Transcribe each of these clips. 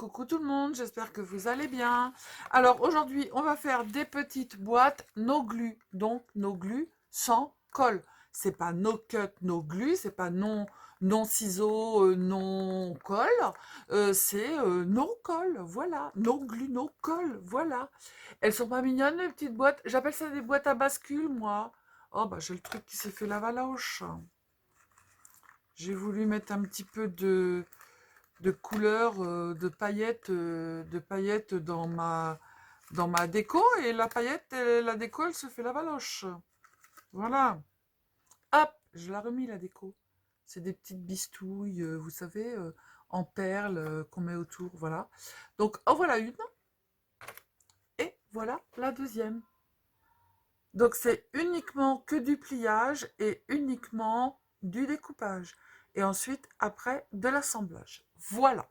coucou tout le monde, j'espère que vous allez bien. Alors aujourd'hui, on va faire des petites boîtes no glue, donc no glue sans colle. C'est pas no cut, no glue, c'est pas non ciseaux, non colle, c'est no colle, voilà, no glue, no colle, voilà. Elles sont pas mignonnes les petites boîtes, j'appelle ça des boîtes à bascule moi. Oh bah j'ai le truc qui s'est fait la valoche. J'ai voulu mettre un petit peu de couleurs, de paillettes dans ma déco, et la paillette, la déco, elle se fait la valoche. Voilà. Hop, je la remis la déco. C'est des petites bistouilles, vous savez, en perles qu'on met autour, voilà. Donc, en voilà une. Et voilà la deuxième. Donc, c'est uniquement que du pliage et uniquement du découpage. Et ensuite, après, de l'assemblage. Voilà.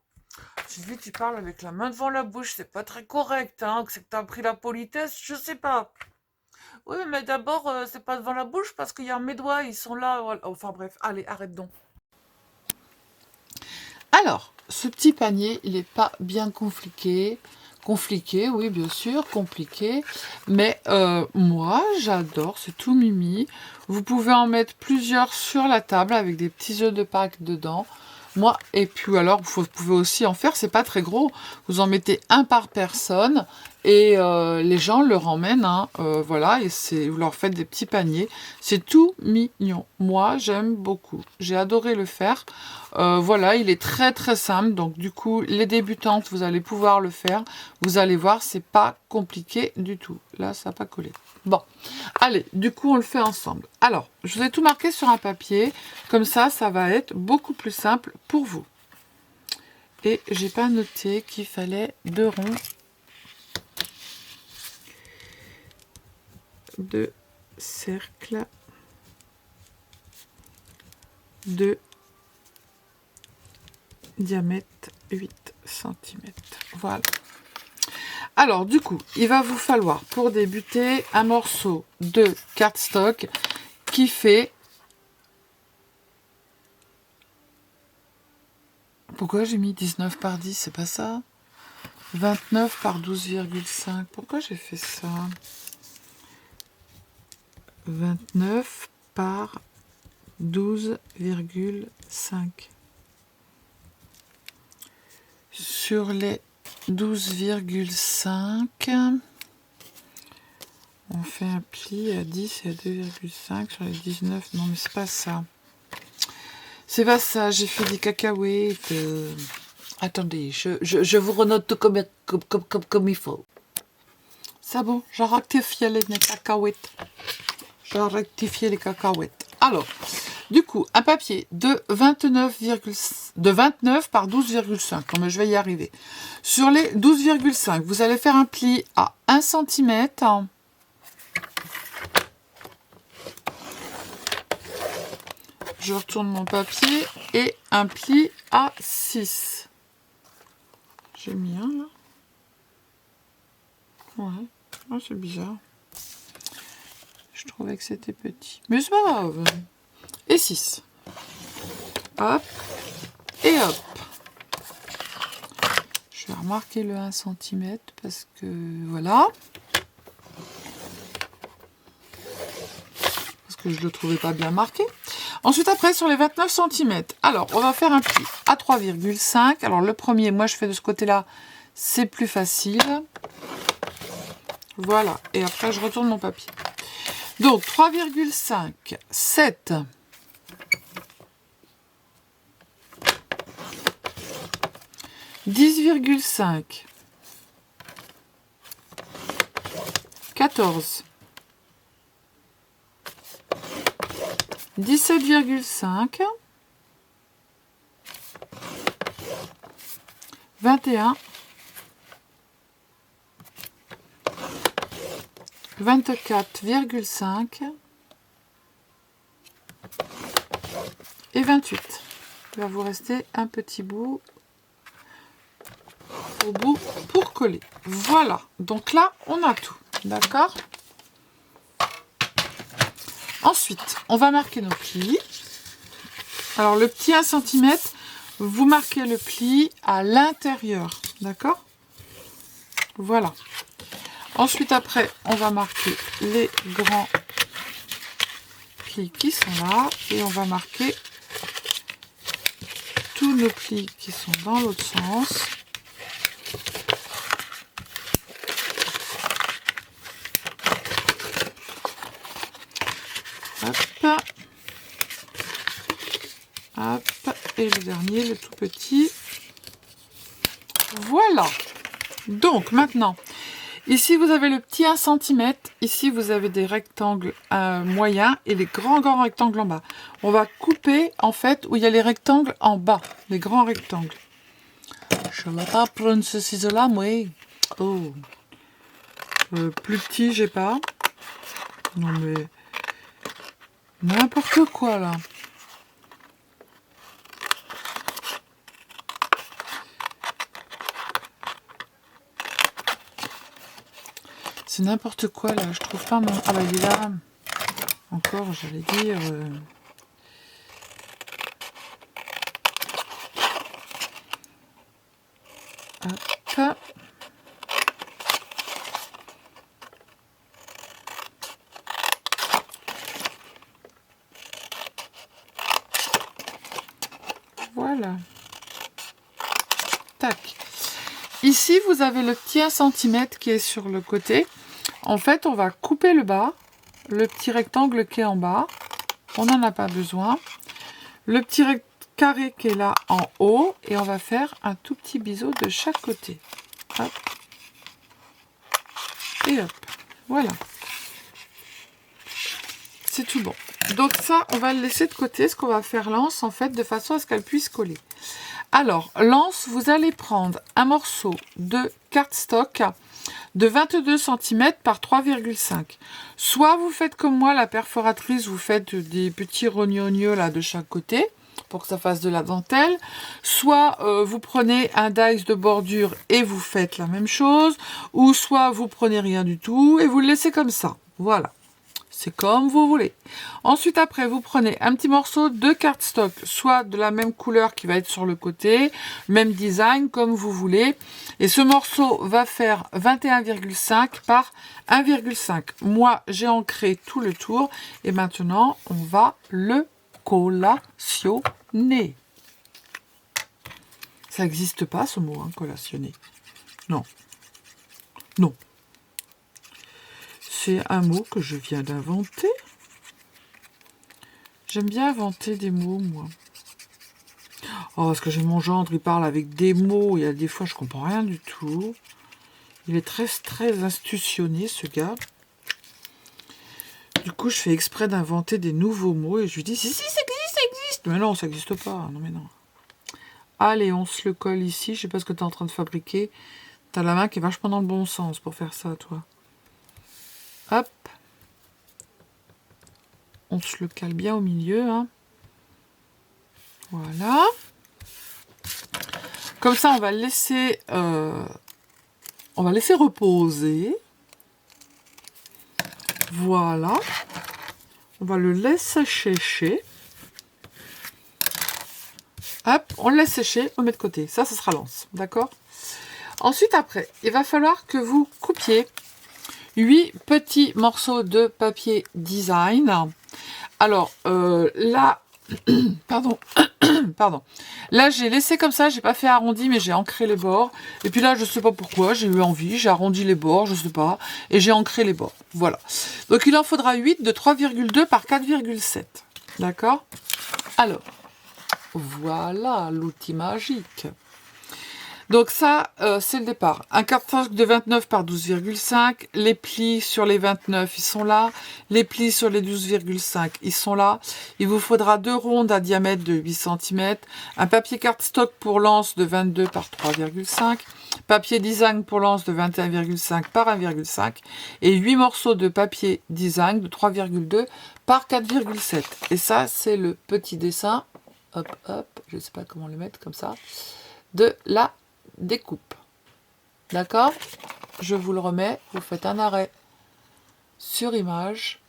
Tu dis, tu parles avec la main devant la bouche, c'est pas très correct, hein, que c'est que t'as pris la politesse, je sais pas. Oui, mais d'abord, c'est pas devant la bouche parce qu'il y a mes doigts, ils sont là, voilà. Enfin bref, allez, arrête donc. Alors, ce petit panier, il n'est pas bien compliqué. Compliqué, oui, bien sûr, compliqué. Mais moi, j'adore, c'est tout mimi. Vous pouvez en mettre plusieurs sur la table avec des petits œufs de Pâques dedans. Moi, et puis alors, vous pouvez aussi en faire, c'est pas très gros. Vous en mettez un par personne et les gens leur emmènent, hein, voilà, et vous leur faites des petits paniers. C'est tout mignon. Moi, j'aime beaucoup. J'ai adoré le faire. Voilà, il est très très simple. Donc du coup, les débutantes, vous allez pouvoir le faire. Vous allez voir, c'est pas compliqué du tout. Là, ça n'a pas collé. Bon, allez, du coup, on le fait ensemble. Alors, je vous ai tout marqué sur un papier. Comme ça va être beaucoup plus simple pour vous. Et j'ai pas noté qu'il fallait 2 ronds, 2 cercles, 2 diamètre 8 cm. Voilà. Alors, du coup, il va vous falloir, pour débuter, un morceau de cardstock qui fait... Pourquoi j'ai mis 19 par 10? C'est pas ça? 29 par 12,5. Pourquoi j'ai fait ça? 29 par 12,5. Sur les 12,5, on fait un pli à 10 et à 2,5 sur les 19. Non, mais c'est pas ça. C'est pas ça, j'ai fait des cacahuètes. Attendez, je vous renote tout comme il faut. C'est bon, j'ai rectifié les cacahuètes. J'ai rectifié les cacahuètes. Alors, du coup, un papier de 29 par 12,5. Non, mais je vais y arriver. Sur les 12,5, vous allez faire un pli à 1 cm. Je retourne mon papier et un pli à 6. J'ai mis un là. Ouais, oh, c'est bizarre. Je trouvais que c'était petit. Mais c'est pas grave. Et 6. Hop. Et hop. Je vais remarquer le 1 cm parce que voilà. Parce que je le trouvais pas bien marqué. Ensuite, après, sur les 29 cm. Alors, on va faire un pli à 3,5. Alors, le premier, moi, je fais de ce côté-là. C'est plus facile. Voilà. Et après, je retourne mon papier. Donc, 3,5, 7. 10,5. 14. 17,5. 21. 24,5 et 28. Il va vous rester un petit bout au bout pour coller. Voilà, donc là on a tout, d'accord? Ensuite, on va marquer nos plis. Alors le petit 1 cm, vous marquez le pli à l'intérieur D'accord? Voilà. Ensuite, après, on va marquer les grands plis qui sont là. Et on va marquer tous nos plis qui sont dans l'autre sens. Hop. Hop. Et le dernier, le tout petit. Voilà. Donc, maintenant, ici, vous avez le petit 1 cm. Ici, vous avez des rectangles moyens et les grands rectangles en bas. On va couper, en fait, où il y a les rectangles en bas. Les grands rectangles. Je ne vais pas prendre ce ciseau-là, moi. Oh. Plus petit, j'ai pas. Non, mais... n'importe quoi, là. C'est n'importe quoi, là. Je trouve pas mon... Ah, bah, il est là. Encore, j'allais dire... Hop. Voilà. Tac. Ici, vous avez le petit 1 cm qui est sur le côté. En fait, on va couper le bas. Le petit rectangle qui est en bas. On n'en a pas besoin. Le petit carré qui est là en haut. Et on va faire un tout petit biseau de chaque côté. Hop. Et hop. Voilà. C'est tout bon. Donc ça, on va le laisser de côté. Ce qu'on va faire l'anse, en fait, de façon à ce qu'elle puisse coller. Alors, l'anse, vous allez prendre un morceau de cardstock de 22 cm par 3,5. Soit vous faites comme moi, la perforatrice, vous faites des petits rognonieux là de chaque côté pour que ça fasse de la dentelle. Soit vous prenez un dies de bordure et vous faites la même chose. Ou soit vous prenez rien du tout et vous le laissez comme ça. Voilà. C'est comme vous voulez. Ensuite, après, vous prenez un petit morceau de cardstock, soit de la même couleur qui va être sur le côté, même design, comme vous voulez. Et ce morceau va faire 21,5 par 1,5. Moi, j'ai ancré tout le tour. Et maintenant, on va le collationner. Ça n'existe pas, ce mot, hein, collationner. Non. Non. C'est un mot que je viens d'inventer. J'aime bien inventer des mots, moi. Oh, parce que j'ai mon gendre, il parle avec des mots, et des fois, je comprends rien du tout. Il est très institutionné, ce gars. Du coup, je fais exprès d'inventer des nouveaux mots, et je lui dis, si, ça existe. Mais non, ça n'existe pas. Non, mais non. Allez, on se le colle ici. Je sais pas ce que tu es en train de fabriquer. Tu as la main qui est vachement dans le bon sens pour faire ça, toi. Hop. On se le cale bien au milieu. Hein. Voilà. Comme ça, on va laisser reposer. Voilà. On va le laisser sécher. Hop, on le laisse sécher, on le met de côté. Ça sera l'anse. D'accord? Ensuite, après, il va falloir que vous coupiez 8 petits morceaux de papier design. Alors, là, pardon, là, j'ai laissé comme ça, j'ai pas fait arrondi, mais j'ai ancré les bords. Et puis là, je sais pas pourquoi, j'ai eu envie, j'ai arrondi les bords, je sais pas, et j'ai ancré les bords. Voilà. Donc, il en faudra 8 de 3,2 par 4,7. D'accord? Alors, voilà l'outil magique. Donc ça, c'est le départ. Un cardstock de 29 par 12,5. Les plis sur les 29, ils sont là. Les plis sur les 12,5, ils sont là. Il vous faudra 2 rondes à diamètre de 8 cm. Un papier cardstock pour l'anse de 22 par 3,5. Papier design pour l'anse de 21,5 par 1,5. Et 8 morceaux de papier design de 3,2 par 4,7. Et ça, c'est le petit dessin. Hop, hop, je ne sais pas comment le mettre comme ça. De la découpe. D'accord? Je vous le remets, vous faites un arrêt sur image.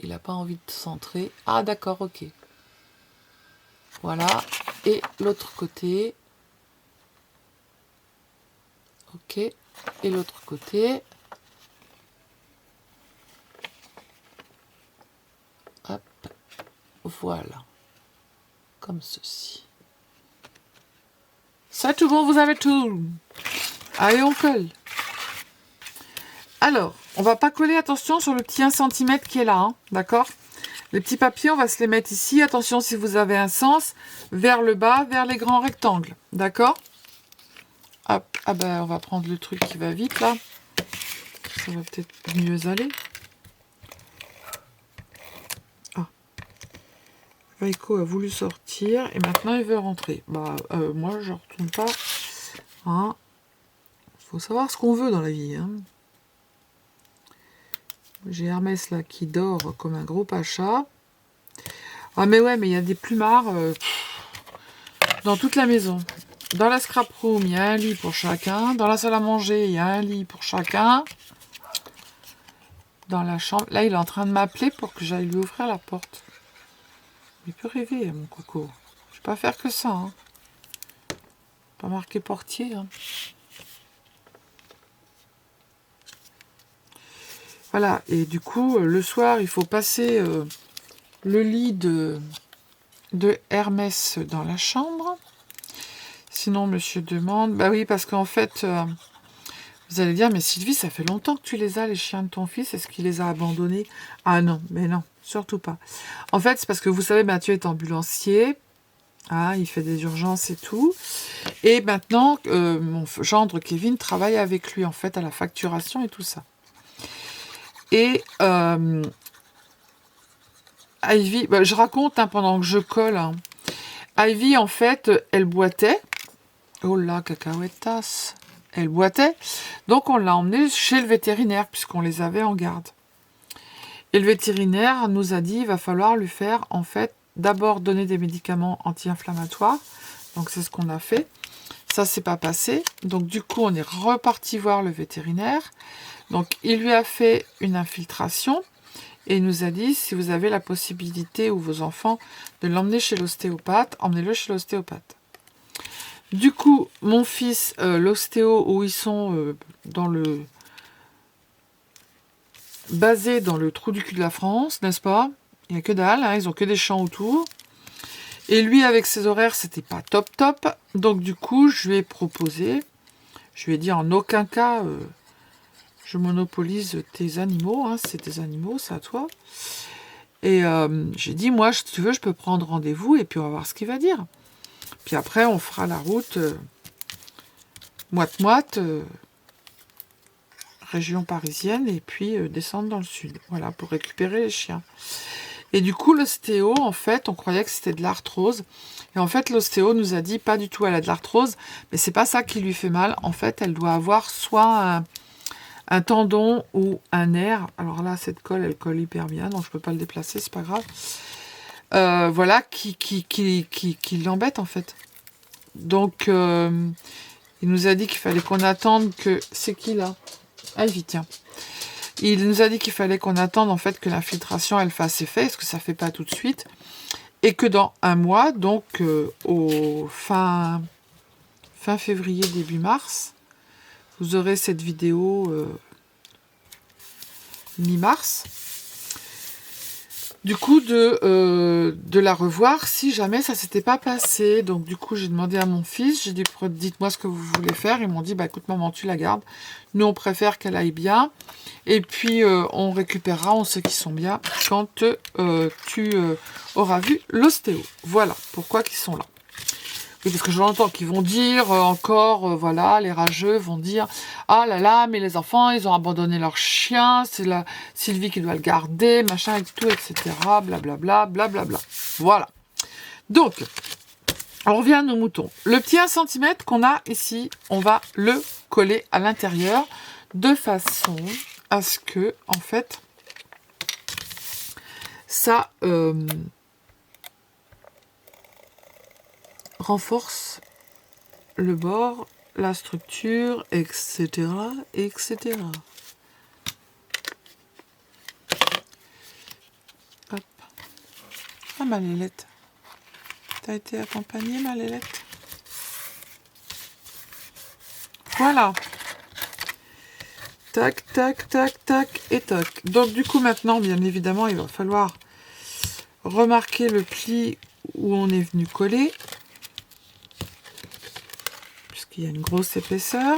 Il n'a pas envie de centrer. Ah d'accord, ok. Voilà. Et l'autre côté, Ok. Et l'autre côté. Hop. Voilà. Comme ceci. C'est tout bon, vous avez tout. Allez, on colle. Alors, on va pas coller, attention, sur le petit 1 cm qui est là, hein, d'accord? Les petits papiers, on va se les mettre ici. Attention, si vous avez un sens, vers le bas, vers les grands rectangles, d'accord? Hop, ah ben, on va prendre le truc qui va vite, là. Ça va peut-être mieux aller. Ah. Vaiko a voulu sortir, et maintenant, il veut rentrer. Bah, moi, je retourne pas. Hein. Faut savoir ce qu'on veut dans la vie, hein. J'ai Hermès là qui dort comme un gros pacha. Ah mais ouais, mais il y a des plumards dans toute la maison. Dans la scrap room, il y a un lit pour chacun. Dans la salle à manger, il y a un lit pour chacun. Dans la chambre... Là, il est en train de m'appeler pour que j'aille lui ouvrir la porte. Il peut rêver, mon coco. Je vais pas faire que ça. Hein. Pas marqué portier. Hein. Voilà, et du coup, le soir, il faut passer le lit de Hermès dans la chambre. Sinon, monsieur demande... Bah oui, parce qu'en fait, vous allez dire, mais Sylvie, ça fait longtemps que tu les as, les chiens de ton fils. Est-ce qu'il les a abandonnés? Ah non, mais non, surtout pas. En fait, c'est parce que vous savez, Mathieu est ambulancier. Ah, il fait des urgences et tout. Et maintenant, mon gendre Kevin travaille avec lui, en fait, à la facturation et tout ça. Et Ivy, bah, je raconte hein, pendant que je colle. Hein. Ivy, en fait, elle boitait. Oh là, cacahuètas. Elle boitait. Donc, on l'a emmenée chez le vétérinaire, puisqu'on les avait en garde. Et le vétérinaire nous a dit, il va falloir lui faire, en fait, d'abord donner des médicaments anti-inflammatoires. Donc, c'est ce qu'on a fait. Ça, c'est pas passé. Donc, du coup, on est reparti voir le vétérinaire. Donc, il lui a fait une infiltration. Et il nous a dit, si vous avez la possibilité, ou vos enfants, de l'emmener chez l'ostéopathe, emmenez-le chez l'ostéopathe. Du coup, mon fils, l'ostéo, où ils sont basés dans le trou du cul de la France, n'est-ce pas? Il n'y a que dalle, hein, ils ont que des champs autour. Et lui, avec ses horaires, c'était pas top top. Donc du coup, je lui ai proposé, je lui ai dit en aucun cas, je monopolise tes animaux, hein, c'est tes animaux, c'est à toi. Et j'ai dit, moi, si tu veux, je peux prendre rendez-vous et puis on va voir ce qu'il va dire. Puis après, on fera la route moite-moite, région parisienne, et puis descendre dans le sud. Voilà, pour récupérer les chiens. Et du coup, l'ostéo, en fait, on croyait que c'était de l'arthrose. Et en fait, l'ostéo nous a dit, pas du tout, elle a de l'arthrose, mais c'est pas ça qui lui fait mal. En fait, elle doit avoir soit un tendon ou un nerf. Alors là, cette colle, elle colle hyper bien, donc je peux pas le déplacer, c'est pas grave. Voilà, qui l'embête, en fait. Donc, il nous a dit qu'il fallait qu'on attende que... C'est qui, là? Ah, Ivy, tiens. Il nous a dit qu'il fallait qu'on attende, en fait, que l'infiltration, elle fasse effet, parce que ça fait pas tout de suite. Et que dans un mois, donc au fin février, début mars, vous aurez cette vidéo mi-mars. Du coup, de la revoir si jamais ça s'était pas passé. Donc, du coup, j'ai demandé à mon fils, j'ai dit, dites-moi ce que vous voulez faire. Ils m'ont dit, bah écoute, maman, tu la gardes. Nous, on préfère qu'elle aille bien. Et puis, on récupérera, on sait qu'ils sont bien, quand tu auras vu l'ostéo. Voilà pourquoi ils sont là. Oui, parce que j'entends qu'ils vont dire encore, voilà, les rageux vont dire « Ah là là, mais les enfants, ils ont abandonné leur chien, c'est la Sylvie qui doit le garder, machin et tout, etc. Blablabla, blablabla. » Voilà. Donc, on revient à nos moutons. Le petit 1 cm qu'on a ici, on va le coller à l'intérieur de façon à ce que, en fait, ça renforce le bord, la structure, etc., etc. Hop. Ah, ma Lélette. T'as été accompagnée, ma Lélette? Voilà. tac, tac, tac, tac et toc. Donc du coup maintenant, bien évidemment, il va falloir remarquer le pli où on est venu coller, puisqu'il y a une grosse épaisseur.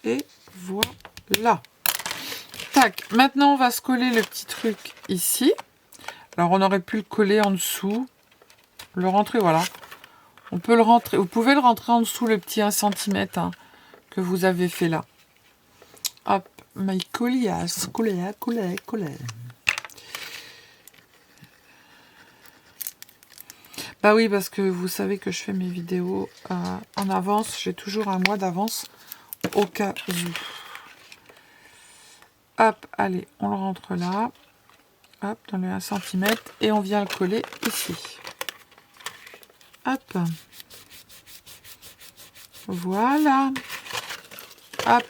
Et voilà. Tac, maintenant on va se coller le petit truc ici. Alors on aurait pu le coller en dessous, le rentrer, voilà. On peut le rentrer, vous pouvez le rentrer en dessous, le petit 1 cm hein, que vous avez fait là. Hop, my colias, coller. Bah oui, parce que vous savez que je fais mes vidéos en avance, j'ai toujours un mois d'avance au cas où. Hop, allez, on le rentre là. Hop, dans le 1 cm et on vient le coller ici. Hop. Voilà. Hop.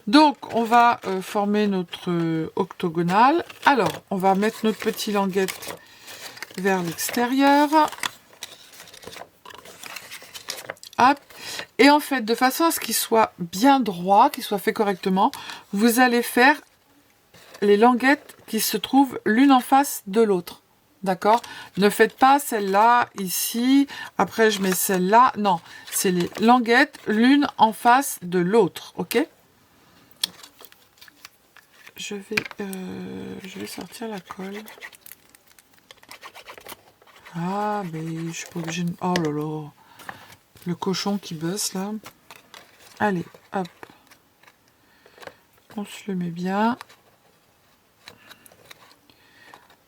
Donc, on va former notre octogonale. Alors, on va mettre notre petite languette vers l'extérieur. Hop. Et en fait, de façon à ce qu'il soit bien droit, qu'il soit fait correctement, vous allez faire les languettes qui se trouvent l'une en face de l'autre. D'accord? Ne faites pas celle-là, ici, après je mets celle-là. Non, c'est les languettes l'une en face de l'autre. Ok? Je vais sortir la colle. Ah, mais je suis pas obligée de... Oh là là! Le cochon qui bosse là. Allez, hop. On se le met bien.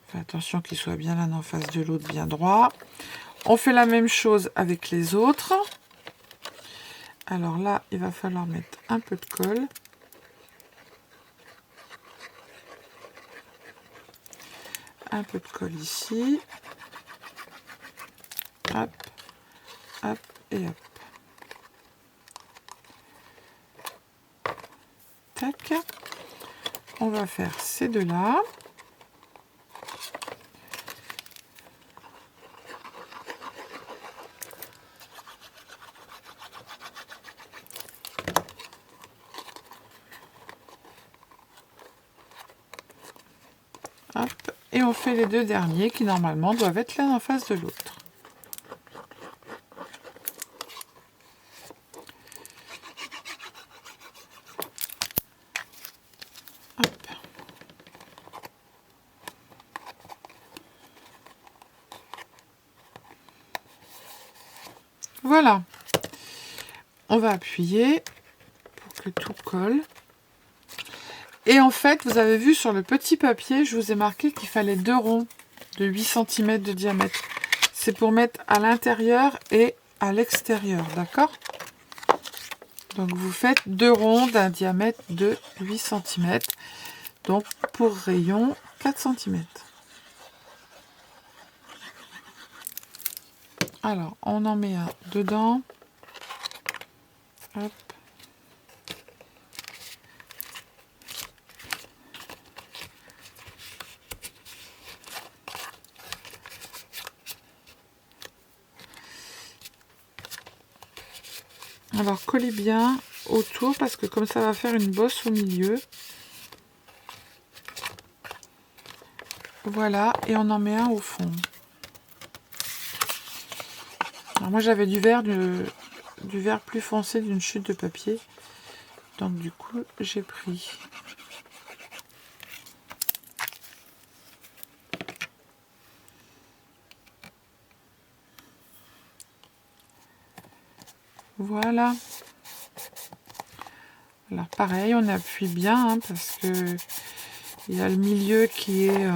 Fais attention qu'il soit bien l'un en face de l'autre, bien droit. On fait la même chose avec les autres. Alors là, il va falloir mettre un peu de colle. Un peu de colle ici. Hop, hop et hop. Tac. On va faire ces deux-là. Hop. Et on fait les deux derniers qui normalement doivent être l'un en face de l'autre. Voilà. On va appuyer pour que tout colle. Et en fait, vous avez vu sur le petit papier, je vous ai marqué qu'il fallait 2 ronds de 8 cm de diamètre. C'est pour mettre à l'intérieur et à l'extérieur, d'accord? Donc vous faites 2 ronds d'un diamètre de 8 cm. Donc pour rayon 4 cm. Alors, on en met un dedans. Hop. Alors, collez bien autour parce que comme ça va faire une bosse au milieu. Voilà, et on en met un au fond. Alors moi j'avais du vert plus foncé d'une chute de papier. Donc du coup j'ai pris. Voilà. Alors pareil, on appuie bien hein, parce que il y a le milieu qui est...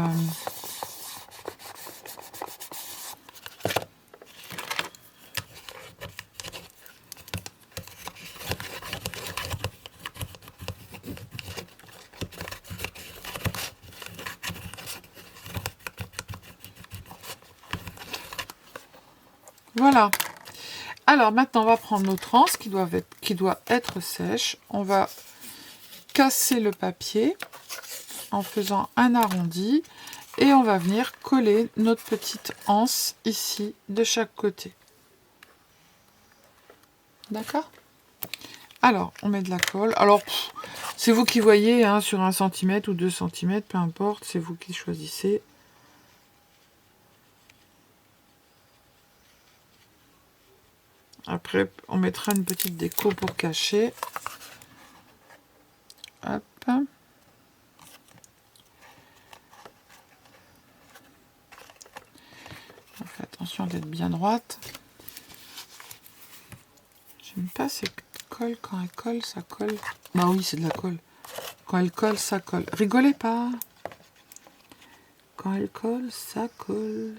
Voilà. Alors maintenant on va prendre notre anse qui doit être sèche. On va casser le papier en faisant un arrondi Et on va venir coller notre petite anse ici de chaque côté. D'accord? Alors, on met de la colle. Alors, c'est vous qui voyez, hein, sur 1 cm ou 2 cm, peu importe, c'est vous qui choisissez. Après, on mettra une petite déco pour cacher. Hop. On fait attention d'être bien droite. J'aime pas ces colles. Quand elle colle, ça colle. Bah oui, c'est de la colle. Quand elle colle, ça colle. Rigolez pas. Quand elle colle, ça colle.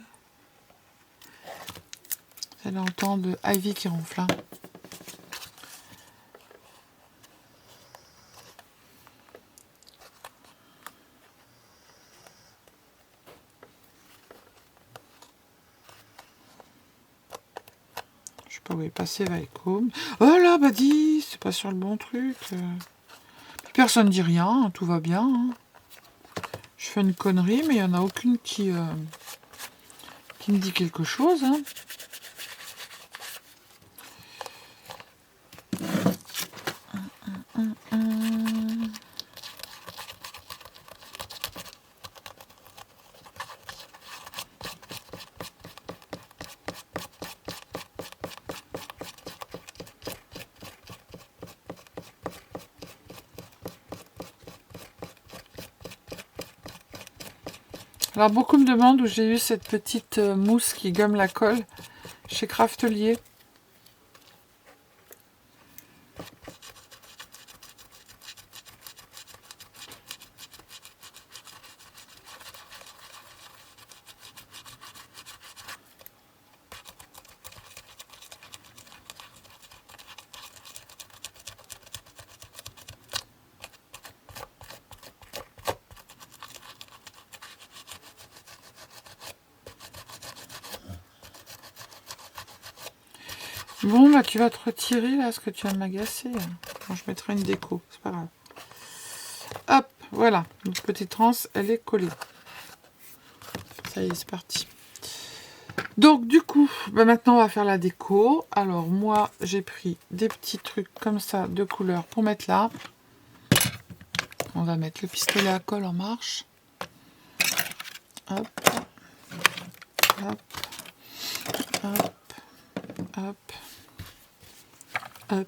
Vous allez entendre Ivy qui ronfle. Hein. Je sais pas où est passé Valcom. Oh là, bah dis, c'est pas sur le bon truc. Personne dit rien, tout va bien. Hein. Je fais une connerie, mais il n'y en a aucune qui me dit quelque chose. Hein. Alors, beaucoup me demandent où j'ai eu cette petite mousse qui gomme la colle chez Craftelier. Bon, bah tu vas te retirer là, parce que tu vas m'agacer. Bon, je mettrai une déco, c'est pas grave. Hop, voilà, notre petite transe, elle est collée. Ça y est, c'est parti. Donc du coup, bah maintenant on va faire la déco. Alors moi, j'ai pris des petits trucs comme ça de couleur pour mettre là. On va mettre le pistolet à colle en marche. Hop, hop, hop, hop. Hop.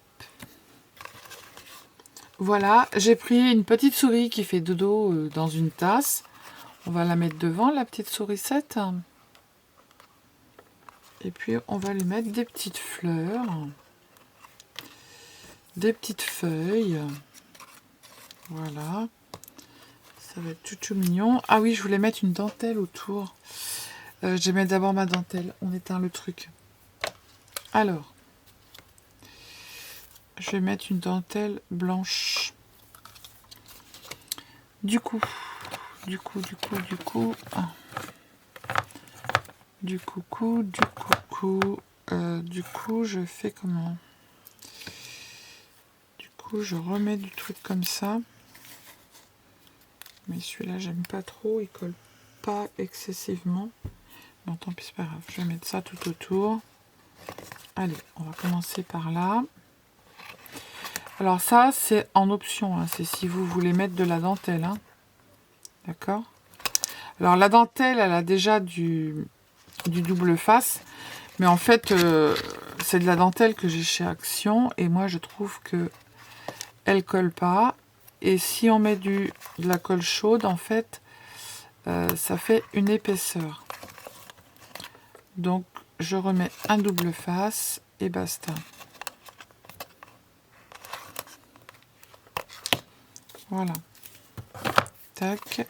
Voilà, j'ai pris une petite souris qui fait dodo dans une tasse. On va la mettre devant, la petite sourisette. Et puis, on va lui mettre des petites fleurs. Des petites feuilles. Voilà. Ça va être tout mignon. Ah oui, je voulais mettre une dentelle autour. Je vais mettre d'abord ma dentelle. On éteint le truc. Alors. Je vais mettre une dentelle blanche. Du coup, je fais comment? Du coup, je remets du truc comme ça. Mais celui-là, j'aime pas trop. Il colle pas excessivement. Bon, tant pis, c'est pas grave. Je vais mettre ça tout autour. Allez, on va commencer par là. Alors ça, c'est en option. Hein. C'est si vous voulez mettre de la dentelle. Hein. D'accord? Alors la dentelle, elle a déjà du double face. Mais en fait, c'est de la dentelle que j'ai chez Action. Et moi, je trouve que elle colle pas. Et si on met de la colle chaude, en fait, ça fait une épaisseur. Donc, je remets un double face et basta. Voilà. Tac.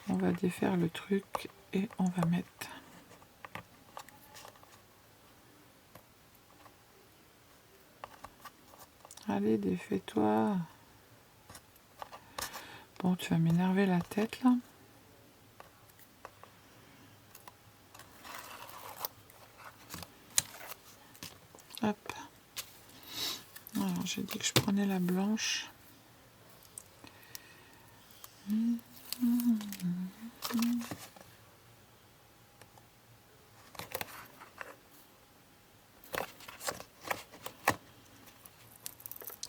On va défaire le truc et on va mettre... Allez, défais-toi. Bon, tu vas m'énerver la tête, là. Hop. Alors, j'ai dit que je prenais la blanche.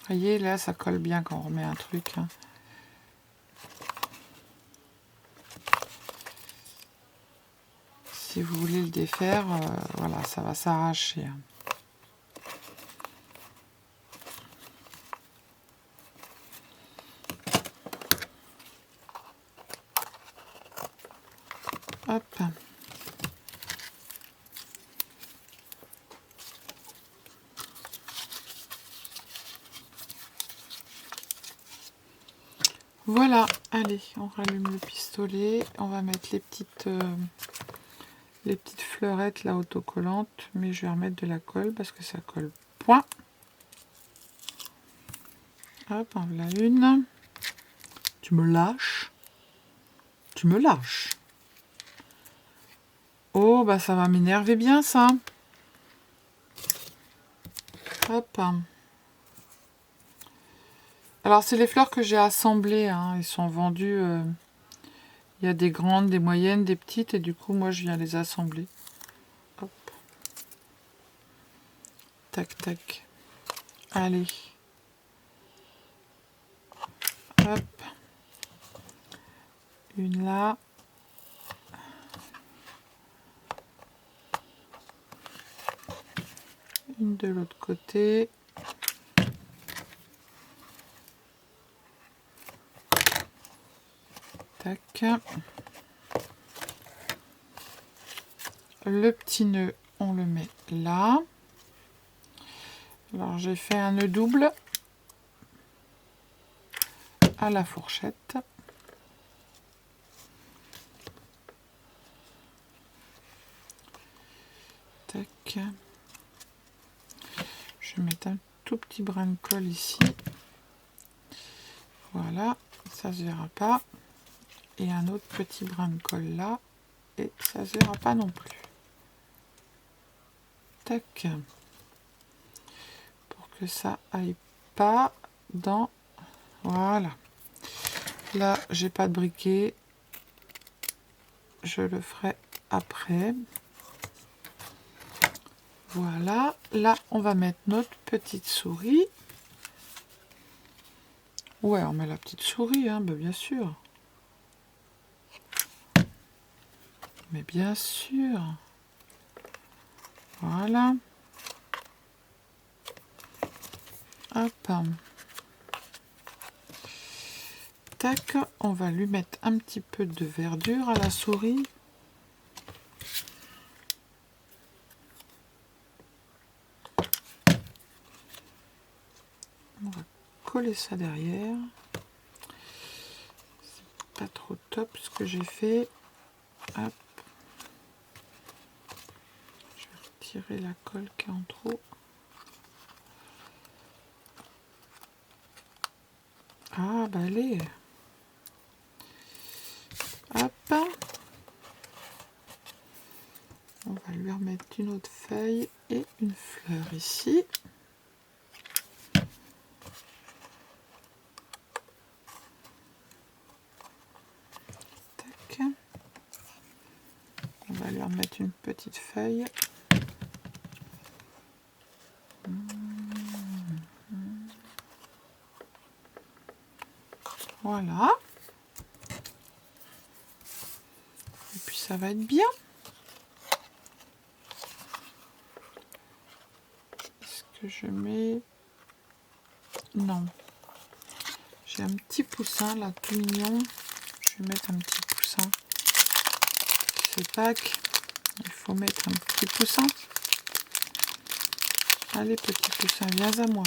voyez, là, ça colle bien quand on remet un truc. Hein. Si vous voulez le défaire, voilà, ça va s'arracher. Hein. Hop. Voilà, allez, on rallume le pistolet. On va mettre les petites fleurettes là autocollantes, mais je vais remettre de la colle parce que ça colle point. Hop, en voilà une. Tu me lâches. Tu me lâches. Oh, bah ça va m'énerver bien ça. Hop. Alors, c'est les fleurs que j'ai assemblées. Hein. Ils sont vendus. Il y a des grandes, des moyennes, des petites. Et du coup, moi, je viens les assembler. Hop. Tac, tac. Allez. Hop. Une là. Une de l'autre côté. Tac. Le petit nœud, on le met là. Alors, j'ai fait un nœud double à la fourchette. Tac. Je vais mettre un tout petit brin de colle ici. Voilà, ça se verra pas. Et un autre petit brin de colle là. Et ça se verra pas non plus. Tac. Pour que ça aille pas dans... Voilà. Là, j'ai pas de briquet. Je le ferai après. Voilà. Là, on va mettre notre petite souris. Ouais, on met la petite souris, hein, ben bien sûr. Mais bien sûr. Voilà. Hop. Tac, on va lui mettre un petit peu de verdure à la souris. On va coller ça derrière. C'est pas trop top ce que j'ai fait. Hop. Je vais retirer la colle qui est en trop. Ah bah allez. Hop. On va lui remettre une autre feuille et une fleur ici. Tac. On va lui remettre une petite feuille. Voilà. Et puis ça va être bien. Est-ce que je mets... Non. J'ai un petit poussin là, tout mignon. Je vais mettre un petit poussin. C'est Pâques. Il faut mettre un petit poussin. Allez, petit poussin, viens à moi.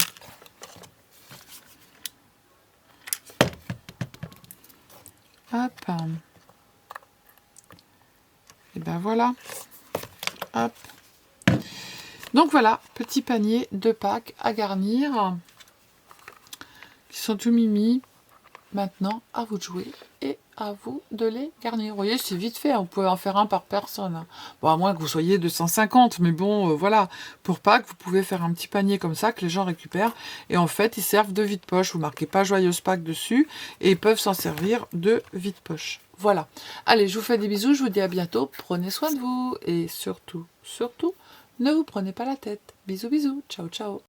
Hop. Et ben voilà. Hop. Donc voilà, petit panier de Pâques à garnir. Qui sont tout mimi. Maintenant, à vous de jouer et à vous de les garnir. Vous voyez, c'est vite fait, hein. Vous pouvez en faire un par personne. Hein. Bon, à moins que vous soyez 250, mais bon, voilà. Pour Pâques, vous pouvez faire un petit panier comme ça que les gens récupèrent. Et en fait, ils servent de vide-poche. Vous marquez pas Joyeuse Pâques dessus et ils peuvent s'en servir de vide-poche. Voilà. Allez, je vous fais des bisous, je vous dis à bientôt. Prenez soin de vous et surtout, surtout, ne vous prenez pas la tête. Bisous, bisous. Ciao, ciao.